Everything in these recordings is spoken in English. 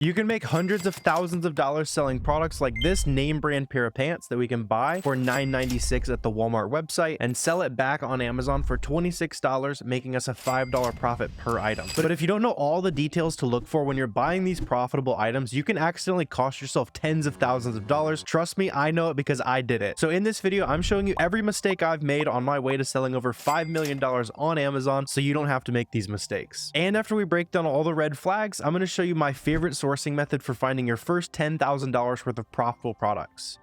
You can make hundreds of thousands of dollars selling products like this name brand pair of pants that we can buy for $9.96 at the Walmart website and sell it back on Amazon for $26, making us a $5 profit per item. But if you don't know all the details to look for when you're buying these profitable items, you can accidentally cost yourself tens of thousands of dollars. Trust me, I know it because I did it. So in this video, I'm showing you every mistake I've made on my way to selling over $5 million on Amazon so you don't have to make these mistakes. And after we break down all the red flags, I'm going to show you my favorite sourcing method for finding your first $10,000 worth of profitable products.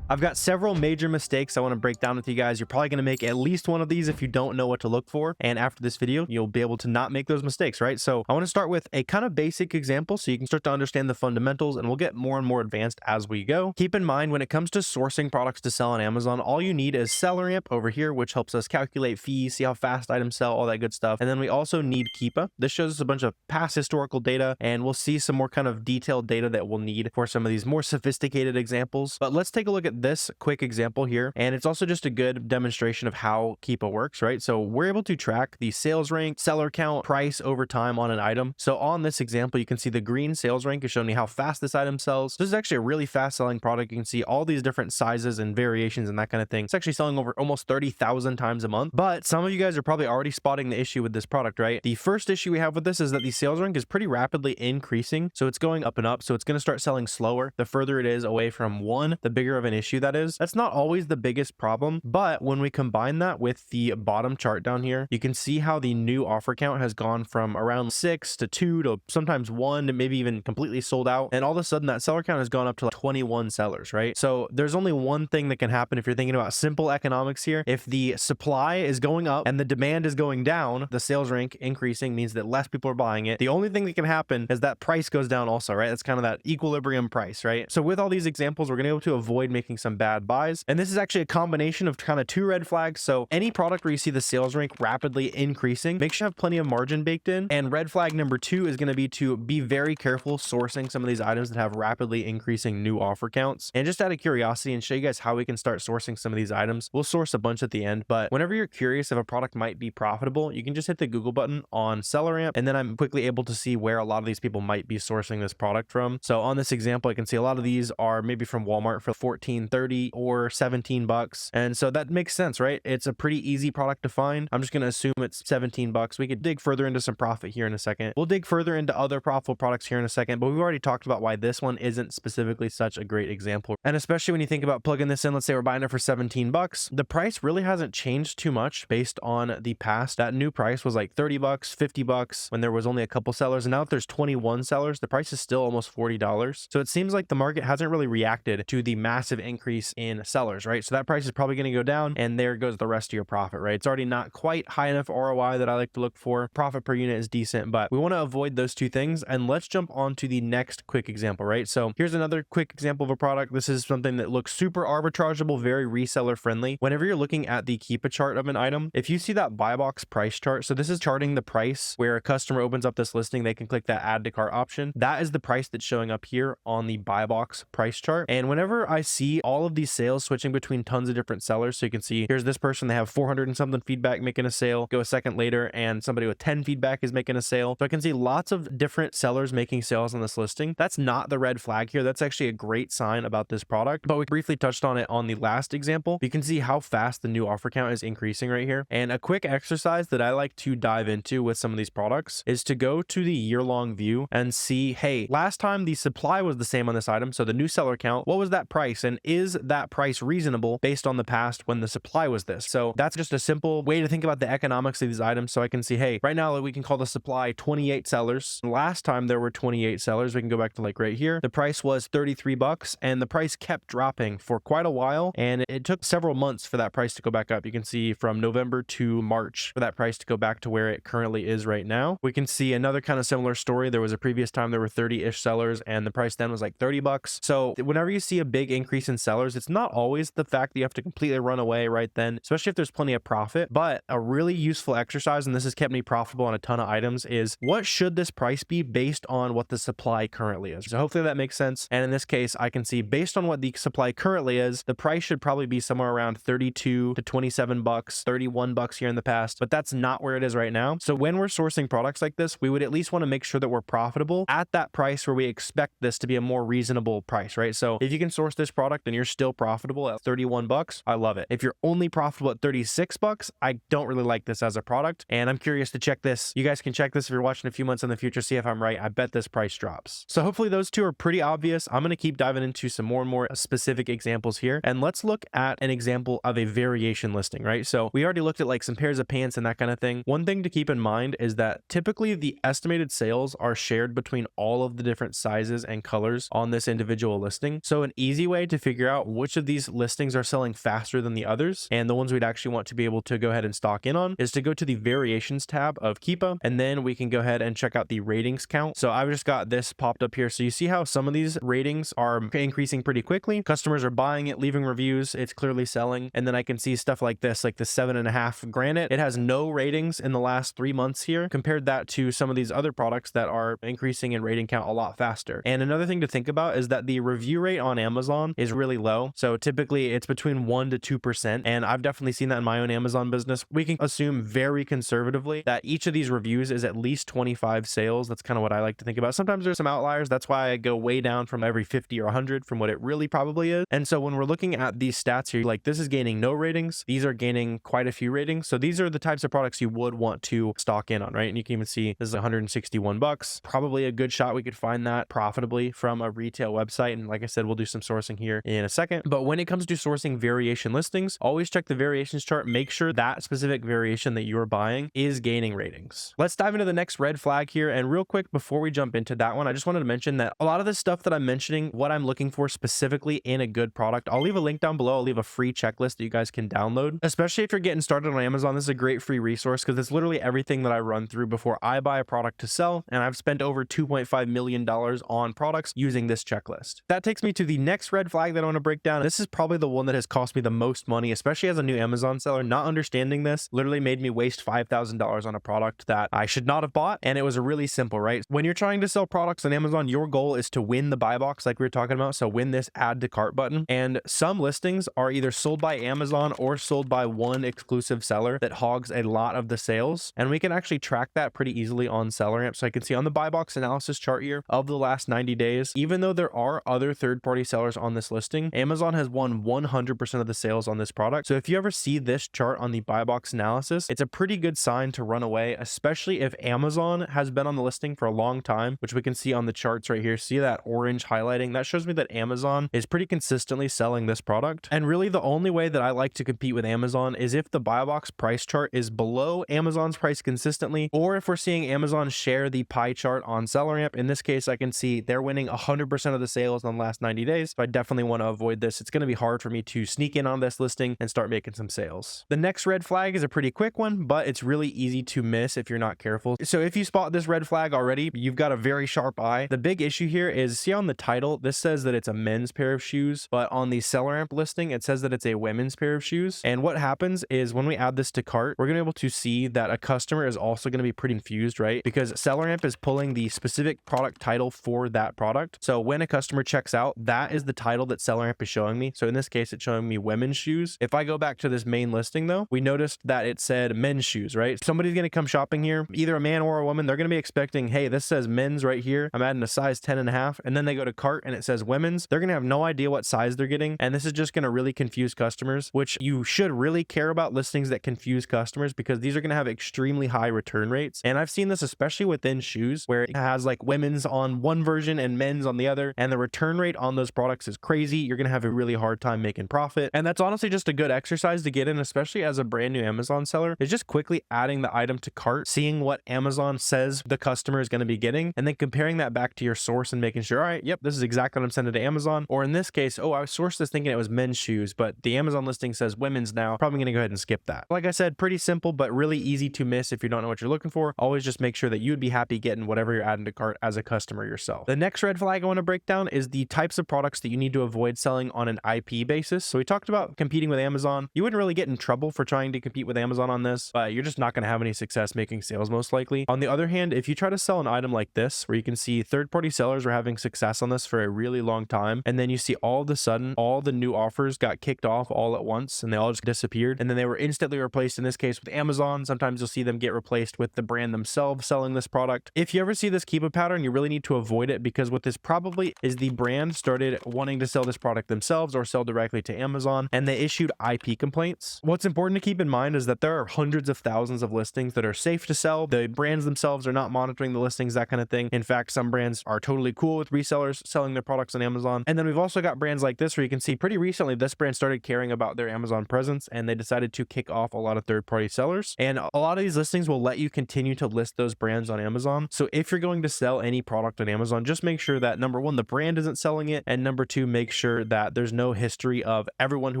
I've got several major mistakes I want to break down with you guys. You're probably going to make at least one of these if you don't know what to look for. And after this video, you'll be able to not make those mistakes, right? So I want to start with a kind of basic example so you can start to understand the fundamentals, and we'll get more and more advanced as we go. Keep in mind, when it comes to sourcing products to sell on Amazon, all you need is SellerAmp over here, which helps us calculate fees, see how fast items sell, all that good stuff. And then we also need Keepa. This shows us a bunch of past historical data, and we'll see some more kind of detailed data that we'll need for some of these more sophisticated examples. But let's take a look at this quick example here, and it's also just a good demonstration of how Keepa works, right? So we're able to track the sales rank, seller count, price over time on an item. So on this example, you can see the green sales rank is showing me how fast this item sells. This is actually a really fast selling product. You can see all these different sizes and variations and that kind of thing. It's actually selling over almost 30,000 times a month. But some of you guys are probably already spotting the issue with this product, right? The first issue we have with this is that the sales rank is pretty rapidly increasing. So it's going up and up. So it's going to start selling slower the further it is away from one, the bigger of an issue that is. That's not always the biggest problem, but when we combine that with the bottom chart down here, you can see how the new offer count has gone from around 6 to 2 to sometimes 1 to maybe even completely sold out. And all of a sudden that seller count has gone up to like 21 sellers, right? So there's only one thing that can happen if you're thinking about simple economics here. If the supply is going up and the demand is going down, the sales rank increasing means that less people are buying it. The only thing that can happen is that price goes down also, right? That's kind of that equilibrium price, right? So with all these examples, we're going to be able to avoid making some bad buys. And this is actually a combination of kind of two red flags. So any product where you see the sales rank rapidly increasing, make sure you have plenty of margin baked in. And red flag number 2 is going to be very careful sourcing some of these items that have rapidly increasing new offer counts. And just out of curiosity and show you guys how we can start sourcing some of these items, we'll source a bunch at the end. But whenever you're curious if a product might be profitable, you can just hit the Google button on SellerAmp, and then I'm quickly able to see where a lot of these people might be sourcing this product from. So on this example, I can see a lot of these are maybe from Walmart for $14.30 or $17. And so that makes sense, right? It's a pretty easy product to find. I'm just going to assume it's $17. We could dig further into some profit here in a second. We'll dig further into other profitable products here in a second, but we've already talked about why this one isn't specifically such a great example. And especially when you think about plugging this in, let's say we're buying it for $17. The price really hasn't changed too much based on the past. That new price was like $30, $50 when there was only a couple sellers. And now if there's 21 sellers, the price is still almost $40. So it seems like the market hasn't really reacted to the massive increase in sellers, right? So that price is probably going to go down, and there goes the rest of your profit, right? It's already not quite high enough ROI that I like to look for. Profit per unit is decent, but we want to avoid those two things. And let's jump on to the next quick example, right? So here's another quick example of a product. This is something that looks super arbitrageable, very reseller friendly. Whenever you're looking at the Keepa chart of an item, if you see that buy box price chart, so this is charting the price where a customer opens up this listing, they can click that add to cart option. That is the price that's showing up here on the buy box price chart. And whenever I see all of these sales switching between tons of different sellers, so you can see here's this person, they have 400 and something feedback making a sale, go a second later and somebody with 10 feedback is making a sale. So I can see lots of different sellers making sales on this listing. That's not the red flag here. That's actually a great sign about this product, but we briefly touched on it on the last example. You can see how fast the new offer count is increasing right here. And a quick exercise that I like to dive into with some of these products is to go to the year-long view and see, hey, last time the supply was the same on this item, so the new seller count, what was that price? And is that price reasonable based on the past when the supply was this? So that's just a simple way to think about the economics of these items. So I can see, hey, right now we can call the supply 28 sellers. Last time there were 28 sellers. We can go back to like right here. The price was $33 and the price kept dropping for quite a while. And it took several months for that price to go back up. You can see from November to March for that price to go back to where it currently is right now. We can see another kind of similar story. There was a previous time there were 30-ish sellers and the price then was like $30. So whenever you see a big increase in and sellers, it's not always the fact that you have to completely run away right then, especially if there's plenty of profit. But a really useful exercise, and this has kept me profitable on a ton of items, is what should this price be based on what the supply currently is. So hopefully that makes sense. And in this case, I can see based on what the supply currently is, the price should probably be somewhere around 32 to 27 bucks, 31 bucks here in the past, but that's not where it is right now. So when we're sourcing products like this, we would at least want to make sure that we're profitable at that price where we expect this to be a more reasonable price, right? So if you can source this product and you're still profitable at 31 bucks, I love it. If you're only profitable at 36 bucks, I don't really like this as a product. And I'm curious to check this. You guys can check this if you're watching a few months in the future, see if I'm right. I bet this price drops. So hopefully those two are pretty obvious. I'm going to keep diving into some more and more specific examples here. And let's look at an example of a variation listing, right? So we already looked at like some pairs of pants and that kind of thing. One thing to keep in mind is that typically the estimated sales are shared between all of the different sizes and colors on this individual listing. So an easy way to figure out which of these listings are selling faster than the others and the ones we'd actually want to be able to go ahead and stock in on is to go to the variations tab of Keepa, and then we can go ahead and check out the ratings count. So I've just got this popped up here. So you see how some of these ratings are increasing pretty quickly. Customers are buying it, leaving reviews. It's clearly selling. And then I can see stuff like this, like the 7.5 granite. It has no ratings in the last 3 months here. Compared that to some of these other products that are increasing in rating count a lot faster. And another thing to think about is that the review rate on Amazon is really low. So typically it's between 1 to 2%. And I've definitely seen that in my own Amazon business. We can assume very conservatively that each of these reviews is at least 25 sales. That's kind of what I like to think about. Sometimes there's some outliers. That's why I go way down from every 50 or 100 from what it really probably is. And so when we're looking at these stats here, like this is gaining no ratings. These are gaining quite a few ratings. So these are the types of products you would want to stock in on, right? And you can even see this is 161 bucks. Probably a good shot we could find that profitably from a retail website. And like I said, we'll do some sourcing here in a second. But when it comes to sourcing variation listings, always check the variations chart. Make sure that specific variation that you're buying is gaining ratings. Let's dive into the next red flag here. And real quick, before we jump into that one, I just wanted to mention that a lot of this stuff that I'm mentioning, what I'm looking for specifically in a good product, I'll leave a link down below. I'll leave a free checklist that you guys can download, especially if you're getting started on Amazon. This is a great free resource because it's literally everything that I run through before I buy a product to sell. And I've spent over $2.5 million on products using this checklist. That takes me to the next red flag that I want to break down. This is probably the one that has cost me the most money, especially as a new Amazon seller. Not understanding this literally made me waste $5,000 on a product that I should not have bought. And it was really simple, right? When you're trying to sell products on Amazon, your goal is to win the buy box like we were talking about. So win this add to cart button. And some listings are either sold by Amazon or sold by one exclusive seller that hogs a lot of the sales. And we can actually track that pretty easily on SellerAmp. So I can see on the buy box analysis chart here of the last 90 days, even though there are other third-party sellers on this listing, Amazon has won 100% of the sales on this product. So if you ever see this chart on the buy box analysis, it's a pretty good sign to run away, especially if Amazon has been on the listing for a long time, which we can see on the charts right here. See that orange highlighting? That shows me that Amazon is pretty consistently selling this product. And really the only way that I like to compete with Amazon is if the buy box price chart is below Amazon's price consistently, or if we're seeing Amazon share the pie chart on SellerAmp. In this case, I can see they're winning 100% of the sales in the last 90 days. So I definitely want to avoid this. It's going to be hard for me to sneak in on this listing and start making some sales. The next red flag is a pretty quick one, but it's really easy to miss if you're not careful. So if you spot this red flag already, you've got a very sharp eye. The big issue here is, see on the title, this says that it's a men's pair of shoes, but on the SellerAmp listing, it says that it's a women's pair of shoes. And what happens is when we add this to cart, we're going to be able to see that a customer is also going to be pretty confused, right? Because SellerAmp is pulling the specific product title for that product. So when a customer checks out, that is the title that SellerAmp is showing me. So in this case, it's showing me women's shoes. If I go back to this main listing though, we noticed that it said men's shoes, right? Somebody's going to come shopping here, either a man or a woman. They're going to be expecting, hey, this says men's right here. I'm adding a size 10.5. And then they go to cart and it says women's. They're going to have no idea what size they're getting. And this is just going to really confuse customers, which you should really care about listings that confuse customers because these are going to have extremely high return rates. And I've seen this especially within shoes where it has like women's on one version and men's on the other. And the return rate on those products is crazy. You're going to have a really hard time making profit. And that's honestly just a good exercise to get in, especially as a brand new Amazon seller, is just quickly adding the item to cart, seeing what Amazon says the customer is going to be getting, and then comparing that back to your source and making sure, all right, yep, this is exactly what I'm sending to Amazon. Or in this case, oh, I sourced this thinking it was men's shoes, but the Amazon listing says women's now. Probably going to go ahead and skip that. Like I said, pretty simple, but really easy to miss if you don't know what you're looking for. Always just make sure that you'd be happy getting whatever you're adding to cart as a customer yourself. The next red flag I want to break down is the types of products that you need to avoid avoid selling on an IP basis. So we talked about competing with Amazon. You wouldn't really get in trouble for trying to compete with Amazon on this, but you're just not going to have any success making sales most likely. On the other hand, if you try to sell an item like this, where you can see third-party sellers are having success on this for a really long time, and then you see all of a sudden all the new offers got kicked off all at once and they all just disappeared, and then they were instantly replaced, in this case with Amazon. Sometimes you'll see them get replaced with the brand themselves selling this product. If you ever see this keep a pattern, you really need to avoid it, because what this probably is, the brand started wanting to sell this product themselves or sell directly to Amazon, and they issued IP complaints. What's important to keep in mind is that there are hundreds of thousands of listings that are safe to sell. The brands themselves are not monitoring the listings, that kind of thing. In fact, some brands are totally cool with resellers selling their products on Amazon. And then we've also got brands like this, where you can see pretty recently this brand started caring about their Amazon presence, and they decided to kick off a lot of third-party sellers. And a lot of these listings will let you continue to list those brands on Amazon. So if you're going to sell any product on Amazon, just make sure that number one, the brand isn't selling it, and number two, make sure that there's no history of everyone who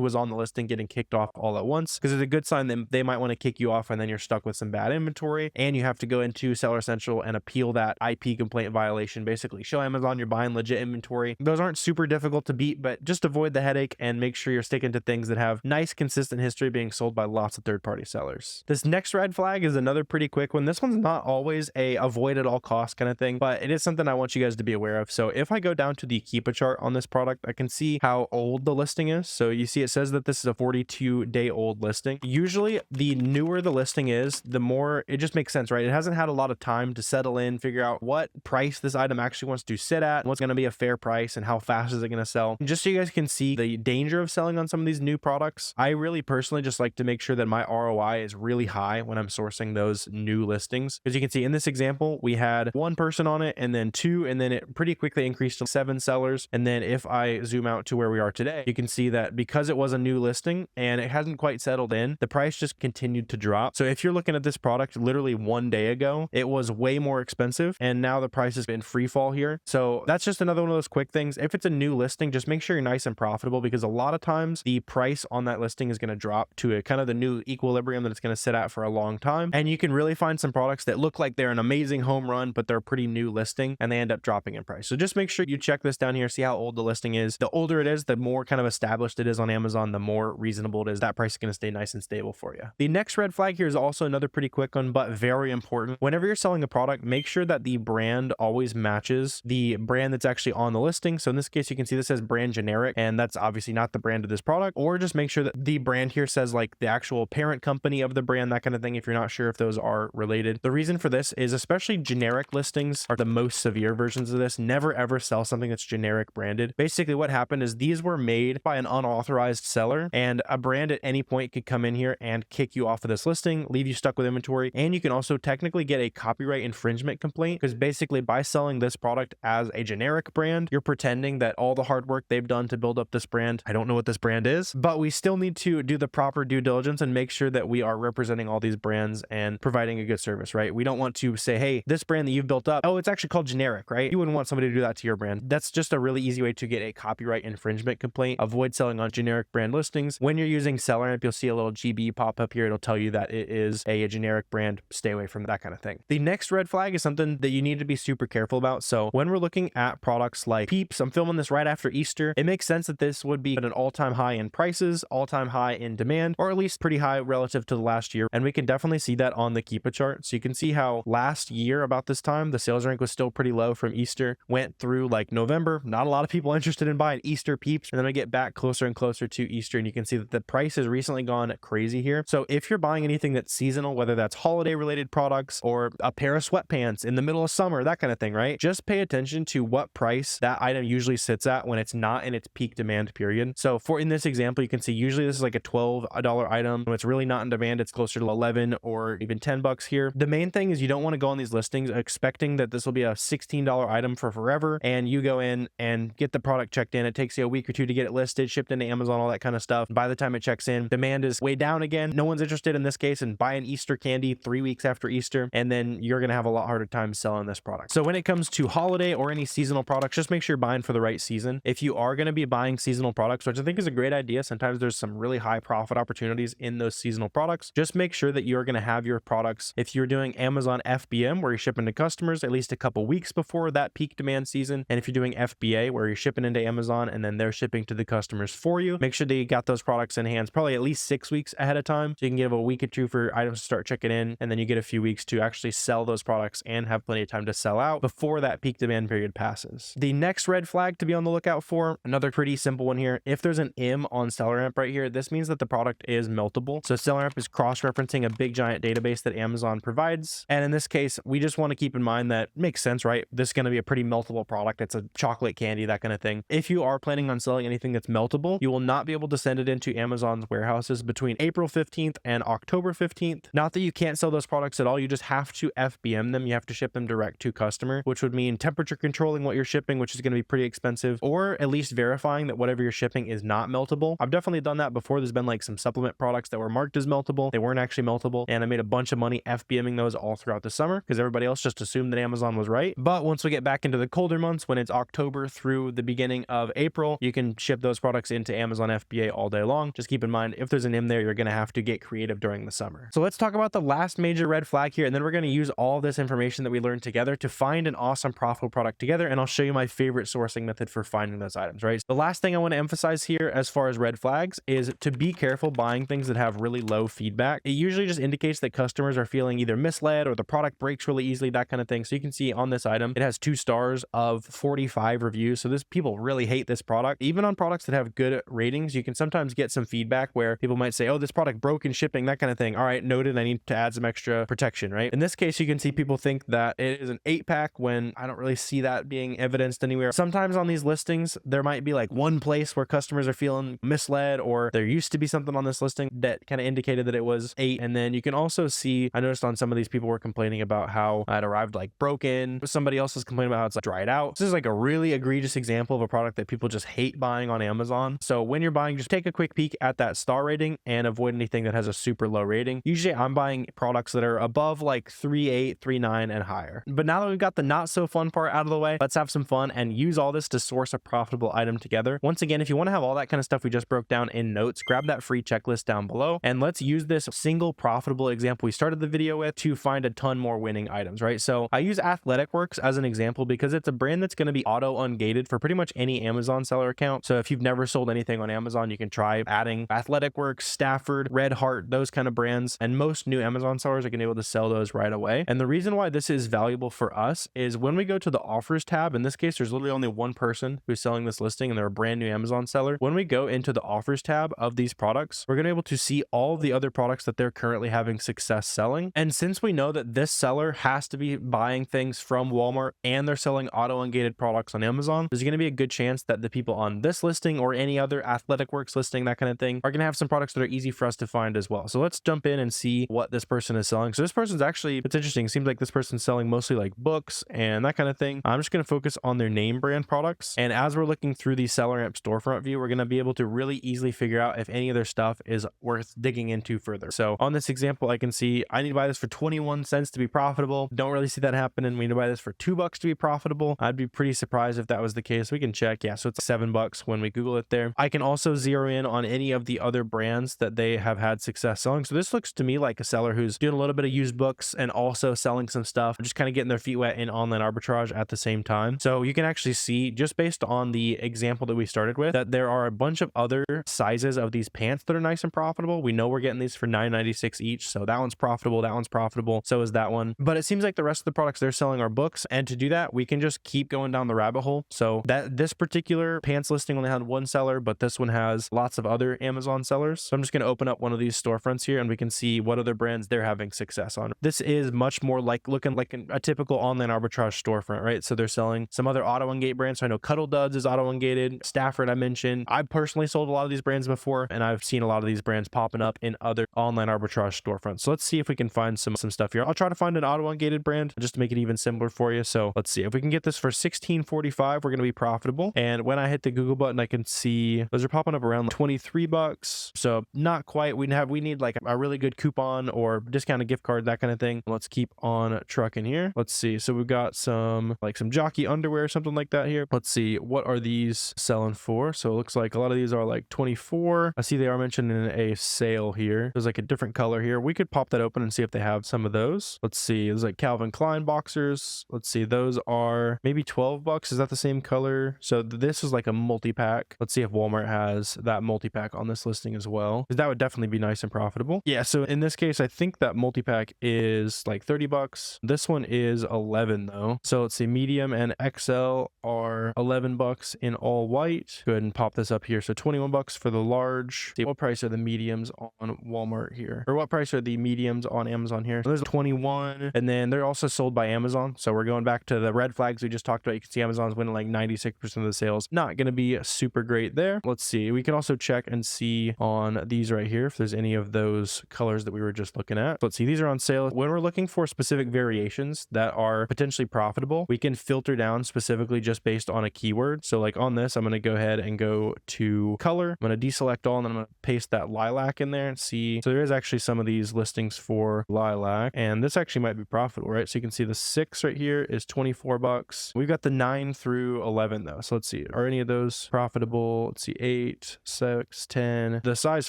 was on the listing getting kicked off all at once, because it's a good sign that they might want to kick you off, and then you're stuck with some bad inventory, and you have to go into Seller Central and appeal that IP complaint violation. Basically show Amazon you're buying legit inventory. Those aren't super difficult to beat, but just avoid the headache and make sure you're sticking to things that have nice consistent history being sold by lots of third-party sellers. This next red flag is another pretty quick one. This one's not always a avoid at all costs kind of thing, but it is something I want you guys to be aware of. So if I go down to the Keep a chart on this product, I can see how old the listing is. So you see it says that this is a 42-day old listing. Usually the newer the listing is, the more it just makes sense, right? It hasn't had a lot of time to settle in, figure out what price this item actually wants to sit at, what's going to be a fair price, and how fast is it going to sell. And just so you guys can see the danger of selling on some of these new products, I really personally just like to make sure that my ROI is really high when I'm sourcing those new listings. As you can see in this example, we had one person on it, and then two, and then it pretty quickly increased to 7 sellers. And then if I zoom out to where we are today, you can see that because it was a new listing and it hasn't quite settled in, the price just continued to drop. So if you're looking at this product literally one day ago, it was way more expensive, and now the price has been free fall here. So that's just another one of those quick things. If it's a new listing, just make sure you're nice and profitable, because a lot of times the price on that listing is going to drop to a kind of the new equilibrium that it's going to sit at for a long time. And you can really find some products that look like they're an amazing home run, but they're a pretty new listing, and they end up dropping in price. So just make sure you check this down here, see how old the listing is. The older it is, the more kind of established it is on Amazon, the more reasonable it is. That price is going to stay nice and stable for you. The next red flag here is also another pretty quick one, but very important. Whenever you're selling a product, make sure that the brand always matches the brand that's actually on the listing. So in this case, you can see this says brand generic, and that's obviously not the brand of this product. Or just make sure that the brand here says like the actual parent company of the brand, that kind of thing, if you're not sure if those are related. The reason for this is especially generic listings are the most severe versions of this. Never ever sell something that's generic branded. Basically what happened is these were made by an unauthorized seller, and a brand at any point could come in here and kick you off of this listing, leave you stuck with inventory. And you can also technically get a copyright infringement complaint, because basically by selling this product as a generic brand, you're pretending that all the hard work they've done to build up this brand, I don't know what this brand is, but we still need to do the proper due diligence and make sure that we are representing all these brands and providing a good service, right? We don't want to say, hey, this brand that you've built up, oh, it's actually called generic, right? You wouldn't want somebody to do that to your brand. That's just a really easy way to get a copyright infringement complaint. Avoid selling on generic brand listings. When you're using SellerAmp, you'll see a little GB pop up here. It'll tell you that it is a generic brand. Stay away from that kind of thing. The next red flag is something that you need to be super careful about. So when we're looking at products like Peeps, I'm filming this right after Easter. It makes sense that this would be at an all-time high in prices, all-time high in demand, or at least pretty high relative to the last year. And we can definitely see that on the Keep a chart. So you can see how last year about this time, the sales rank was still pretty low from Easter, went through like November, not a lot of people interested in buying Easter Peeps. And then we get back closer and closer to Easter, and you can see that the price has recently gone crazy here. So if you're buying anything that's seasonal, whether that's holiday related products or a pair of sweatpants in the middle of summer, that kind of thing, right? Just pay attention to what price that item usually sits at when it's not in its peak demand period. So for in this example, you can see usually this is like a $12 item. When it's really not in demand, it's closer to 11 or even 10 bucks here. The main thing is you don't want to go on these listings expecting that this will be a $16 item for forever, and you go in and get the product checked in. It takes you a week or two to get it listed, shipped into Amazon, all that kind of stuff. By the time it checks in, demand is way down again. No one's interested in this case in buying Easter candy 3 weeks after Easter, and then you're going to have a lot harder time selling this product. So when it comes to holiday or any seasonal products, just make sure you're buying for the right season. If you are going to be buying seasonal products, which I think is a great idea, sometimes there's some really high profit opportunities in those seasonal products. Just make sure that you're going to have your products, if you're doing Amazon FBM where you're shipping to customers, at least a couple weeks before that peak demand season. And if you're doing FBA where you're shipping into Amazon Amazon, and then they're shipping to the customers for you. Make sure that you got those products in hands probably at least 6 weeks ahead of time, so you can give a week or two for items to start checking in, and then you get a few weeks to actually sell those products and have plenty of time to sell out before that peak demand period passes. The next red flag to be on the lookout for, another pretty simple one here. If there's an M on SellerAmp right here, this means that the product is meltable. So SellerAmp is cross-referencing a big giant database that Amazon provides, and in this case we just want to keep in mind that makes sense, right? This is going to be a pretty meltable product. It's a chocolate candy, that kind of thing. If you are planning on selling anything that's meltable, you will not be able to send it into Amazon's warehouses between April 15th and October 15th. Not that you can't sell those products at all, you just have to FBM them. You have to ship them direct to customer, which would mean temperature controlling what you're shipping, which is going to be pretty expensive, or at least verifying that whatever you're shipping is not meltable. I've definitely done that before. There's been like some supplement products that were marked as meltable. They weren't actually meltable, and I made a bunch of money FBMing those all throughout the summer because everybody else just assumed that Amazon was right. But once we get back into the colder months, when it's October through the beginning of April, you can ship those products into Amazon FBA all day long. Just keep in mind, if there's an M there, you're going to have to get creative during the summer. So let's talk about the last major red flag here, and then we're going to use all this information that we learned together to find an awesome profitable product together, and I'll show you my favorite sourcing method for finding those items, right? The last thing I want to emphasize here as far as red flags is to be careful buying things that have really low feedback. It usually just indicates that customers are feeling either misled or the product breaks really easily, that kind of thing. So you can see on this item, it has 2 stars of 45 reviews. So people really hate this product. Even on products that have good ratings, you can sometimes get some feedback where people might say, oh, this product broke in shipping, that kind of thing. All right, noted, I need to add some extra protection, right? In this case, you can see people think that it is an 8-pack when I don't really see that being evidenced anywhere. Sometimes on these listings, there might be like one place where customers are feeling misled, or there used to be something on this listing that kind of indicated that it was 8. And then you can also see, I noticed on some of these people were complaining about how it arrived like broken. Somebody else is complaining about how it's like dried out. This is like a really egregious example of a product that people just hate buying on Amazon. So when you're buying, just take a quick peek at that star rating and avoid anything that has a super low rating. Usually I'm buying products that are above like 3.8, 3.9 and higher. But now that we've got the not so fun part out of the way, let's have some fun and use all this to source a profitable item together. Once again, if you want to have all that kind of stuff we just broke down in notes, grab that free checklist down below, and let's use this single profitable example we started the video with to find a ton more winning items, right? So I use Athletic Works as an example because it's a brand that's going to be auto ungated for pretty much any Amazon seller account. So if you've never sold anything on Amazon, you can try adding Athletic Works, Stafford, Red Heart, those kind of brands, and most new Amazon sellers are going to be able to sell those right away. And the reason why this is valuable for us is when we go to the offers tab, in this case, there's literally only one person who's selling this listing and they're a brand new Amazon seller. When we go into the offers tab of these products, we're going to be able to see all the other products that they're currently having success selling. And since we know that this seller has to be buying things from Walmart and they're selling auto ungated products on Amazon, there's going to be a good chance that the people on this listing or any other Athletic Works listing, that kind of thing, are going to have some products that are easy for us to find as well. So let's jump in and see what this person is selling. So this person's actually, it's interesting. It seems like this person's selling mostly like books and that kind of thing. I'm just going to focus on their name brand products. And as we're looking through the SellerAmp storefront view, we're going to be able to really easily figure out if any of their stuff is worth digging into further. So on this example, I can see I need to buy this for 21 cents to be profitable. Don't really see that happening. We need to buy this for $2 to be profitable. I'd be pretty surprised if that was the case. We can check. Yeah, so it's $7 when we Google it there. I can also zero in on any of the other brands that they have had success selling. So this looks to me like a seller who's doing a little bit of used books and also selling some stuff, just kind of getting their feet wet in online arbitrage at the same time. So you can actually see, just based on the example that we started with, that there are a bunch of other sizes of these pants that are nice and profitable. We know we're getting these for $9.96 each. So that one's profitable. That one's profitable. So is that one. But it seems like the rest of the products they're selling are books. And to do that, we can just keep going down the rabbit hole. So that this particular pants listing only had one seller, but this one has lots of other Amazon sellers. So I'm just going to open up one of these storefronts here and we can see what other brands they're having success on. This is much more like looking like a typical online arbitrage storefront, right? So they're selling some other auto ungate brands. So I know Cuddle Duds is auto ungated. Stafford I mentioned. I've personally sold a lot of these brands before, and I've seen a lot of these brands popping up in other online arbitrage storefronts. So let's see if we can find some stuff here. I'll try to find an auto ungated brand just to make it even simpler for you. So let's see if we can get this for $16.45. We're going to be profitable. And when I hit the Google button, I can see those are popping up around $23. So not quite. We need like a really good coupon or discounted gift card, that kind of thing. Let's keep on trucking here. Let's see. So we've got some jockey underwear, something like that here. Let's see. What are these selling for? So it looks like a lot of these are like 24. I see they are mentioned in a sale here. There's like a different color here. We could pop that open and see if they have some of those. Let's see. There's like Calvin Klein boxers. Let's see. Those are maybe $12. Is that the same color? So this this is like a multi-pack. Let's see if Walmart has that multi-pack on this listing as well, because that would definitely be nice and profitable. Yeah, so in this case, I think that multi-pack is like 30 bucks. This one is 11 though. So let's see, medium and XL are 11 bucks in all white. Go ahead and pop this up here. So 21 bucks for the large. See, what price are the mediums on Walmart here? Or what price are the mediums on Amazon here? So there's 21, and then they're also sold by Amazon. So we're going back to the red flags we just talked about. You can see Amazon's winning like 96% of the sales. Not going to be super great there. Let's see. We can also check and see on these right here if there's any of those colors that we were just looking at. Let's see. These are on sale. When we're looking for specific variations that are potentially profitable, we can filter down specifically just based on a keyword. So like on this, I'm going to go ahead and go to color. I'm going to deselect all, and then I'm going to paste that lilac in there and see. So there is actually some of these listings for lilac, and this actually might be profitable, right? So you can see the 6 right here is 24 bucks. We've got the 9 through 11 though. So let's see, are any of those profitable? Let's see, 8, 6, 10. The size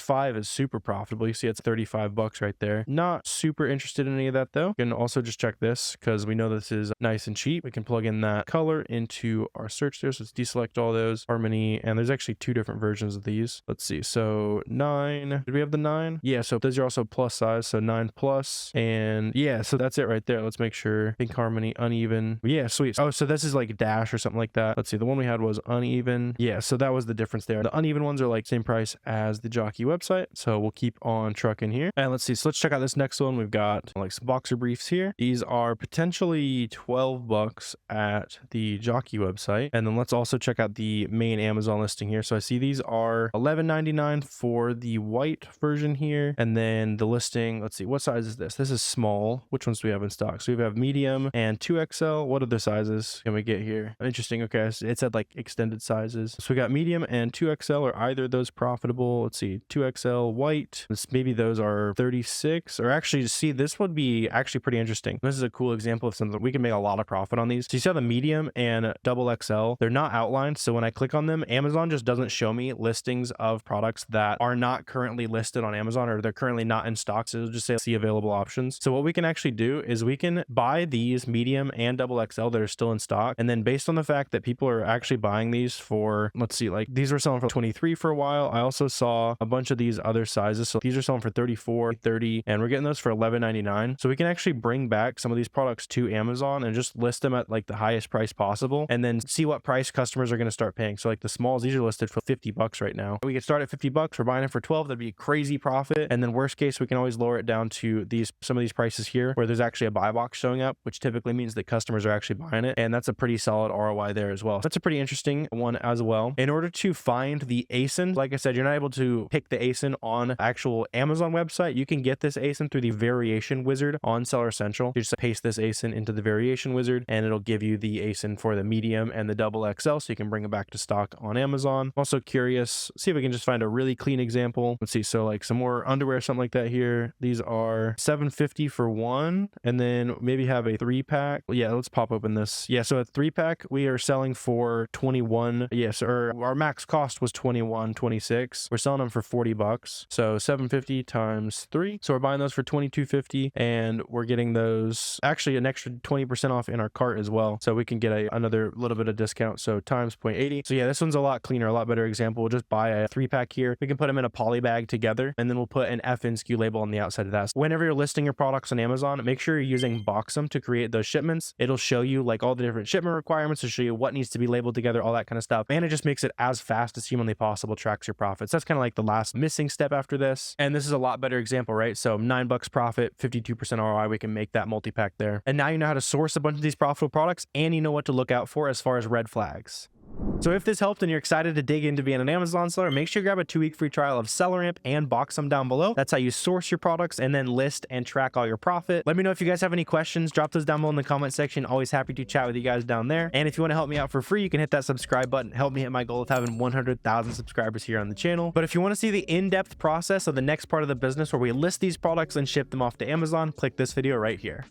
5 is super profitable. You see it's 35 bucks right there. Not super interested in any of that though. You can also just check this because we know this is nice and cheap. We can plug in that color into our search there. So let's deselect all those. Harmony, and there's actually 2 different versions of these. Let's see. So 9. Did we have the 9? Yeah, so those are also plus size. So 9 plus. And yeah, so that's it right there. Let's make sure. Pink harmony, uneven. Yeah, sweet. Oh, so this is like dash or something like that. Let's see. The one we had was uneven. Yeah, so that was the difference there. The uneven ones are like same price as the Jockey website. So we'll keep on trucking here. And let's see. So let's check out this next one. We've got like some boxer briefs here. These are potentially 12 bucks at the Jockey website. And then let's also check out the main Amazon listing here. So I see these are $11.99 for the white version here. And then the listing, let's see, what size is this? This is small. Which ones do we have in stock? So we have medium and 2XL. What other sizes can we get here? Interesting. Okay, so it said like extended sizes. So we got medium and 2XL. Are either of those profitable? Let's see, 2XL white. Maybe those are 36, or actually, see, this would be actually pretty interesting. This is a cool example of something we can make a lot of profit on these. So you see how the medium and double XL, they're not outlined. So when I click on them, Amazon just doesn't show me listings of products that are not currently listed on Amazon, or they're currently not in stock. So it'll just say see available options. So what we can actually do is we can buy these medium and double XL that are still in stock. And then based on the fact that people are actually buying these for, let's see, like these were selling for 23 for a while. I also saw a bunch of these other sizes. So these are selling for 34, 30, and we're getting those for $11.99. So we can actually bring back some of these products to Amazon and just list them at like the highest price possible, and then see what price customers are going to start paying. So like the smalls, these are listed for 50 bucks right now. We could start at 50 bucks. We're buying it for 12. That'd be a crazy profit. And then worst case, we can always lower it down to some of these prices here where there's actually a buy box showing up, which typically means that customers are actually buying it. And that's a pretty solid ROI there as well. So that's a pretty interesting one as well. In order to find the ASIN, like I said, you're not able to pick the ASIN on actual Amazon website. You can get this ASIN through the variation wizard on Seller Central. You just paste this ASIN into the variation wizard and it'll give you the ASIN for the medium and the double XL, so you can bring it back to stock on Amazon. I'm also curious, see if we can just find a really clean example. Let's see. So like some more underwear, something like that here. These are $7.50 for one, and then maybe have a 3-pack. Yeah, let's pop open this. Yeah, so a 3-pack we are selling for 21. Yes, or our max cost was 21.26. We're selling them for 40 bucks. So $7.50 times 3. So we're buying those for $22.50, and we're getting those actually an extra 20% off in our cart as well. So we can get another little bit of discount. So times 0.80. So yeah, this one's a lot cleaner, a lot better example. We'll just buy a 3-pack here. We can put them in a poly bag together, and then we'll put an FN SKU label on the outside of that. So whenever you're listing your products on Amazon, make sure you're using Boxem to create those shipments. It'll show you like all the different shipment requirements, to show you what needs to be labeled together, all that kind of stuff. And it just makes it as fast as humanly possible, tracks your profits. That's kind of like the last missing step after this. And this is a lot better example, right? So $9 profit, 52% ROI, we can make that multi-pack there. And now you know how to source a bunch of these profitable products, and you know what to look out for as far as red flags. So if this helped and you're excited to dig into being an Amazon seller, make sure you grab a 2-week free trial of SellerAmp and Boxem down below. That's how you source your products and then list and track all your profit. Let me know if you guys have any questions. Drop those down below in the comment section. Always happy to chat with you guys down there. And if you want to help me out for free, you can hit that subscribe button. Help me hit my goal of having 100,000 subscribers here on the channel. But if you want to see the in-depth process of the next part of the business where we list these products and ship them off to Amazon, click this video right here.